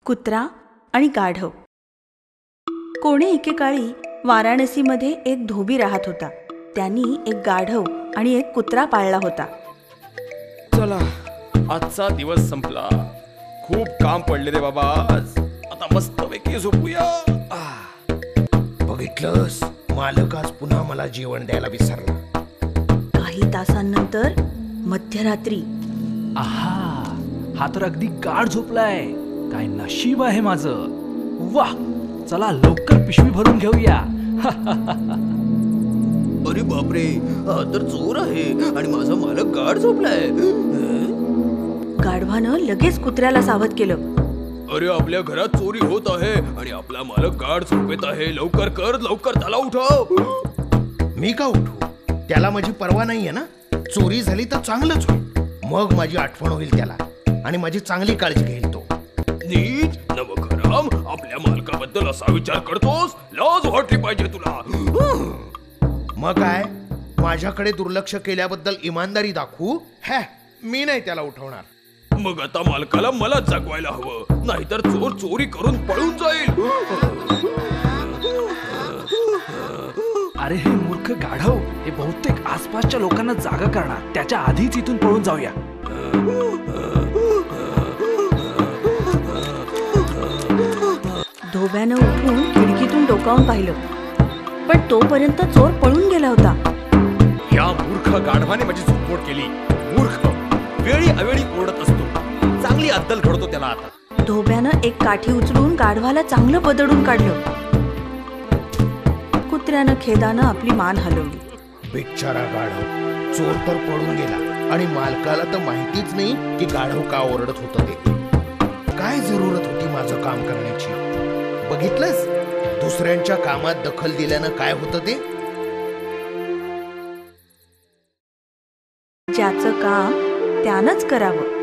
कुत्रा आणि गाढव. कोणे एकेकाळी वाराणसीमध्ये एक धोबी राहत होता. त्यांनी एक गाढव आणि एक कुत्रा पाळला होता. चला, आजचा दिवस संपला. खूप काम पडले रे बाबा आज. आता मस्तपैकी झोपूया. बघितलंस, मालक आज पुन्हा मला जेवण द्यायला विसरला. काही तासांनंतर मध्यरात्री. आहा, हा तर अगदी गाढ झोपलाय. काय नशीब आहे माझं. वाह, चला लवकर पिशवी भरून घेऊया. अरे बापरे, हा तर चोर आहे आणि माझा मालक गाढ झोपलाय. गाढवानं लगेच कुत्र्याला सावध केलं. अरे आपल्या घरात चोरी होत आहे आणि आपला मालक गाढ झोपेत आहे. लवकर कर, लवकर त्याला उठव. मी का उठू? त्याला माझी पर्वा नाहीये ना. चोरी झाली तर चांगलंच होईल. मग माझी आठवण होईल त्याला आणि माझी चांगली काळजी घेईल तो. नीट नवखराम, आपल्या मालकाबद्दल असा विचार करतोस? लाज वाटली पाहिजे तुला. मग काय, माझ्याकडे दुर्लक्ष केल्याबद्दल इमानदारी दाखवू? मी नाही त्याला उठवणार. मग आता मालकाला मला जगवायला हवं, नाहीतर चोर चोरी करून पळून जाईल. अरे हे मूर्ख गाढव, हे बहुतेक आसपासच्या लोकांना जागा करणार. त्याच्या आधीच इथून पळून जाऊया. धोब्यानं उठून खिडकीतून डोकावून पाहिलं, पण तोपर्यंत चोर पळून गेला होता. या मूर्ख गाढवाने माझी झोपमोड केली. मूर्ख, वेळी अवेळी ओरडत असतो. चांगली अद्दल घडतो त्याला आता. धोब्यानं एक काठी उचलून गाढवाला चांगलं बदडून काढलं. कुत्र्यानं खेदानं आपली मान हलवली. बिचारा गाढव, चोर तर पळून गेला आणि मालकाला तर माहितीच नाही की गाढव का ओरडत होतं ते. काय जरूरत होती माझं काम करण्याची? बघितलंस, दुसऱ्यांच्या कामात दखल दिल्यानं काय होतं ते. ज्याचं काम त्यानंच करावं.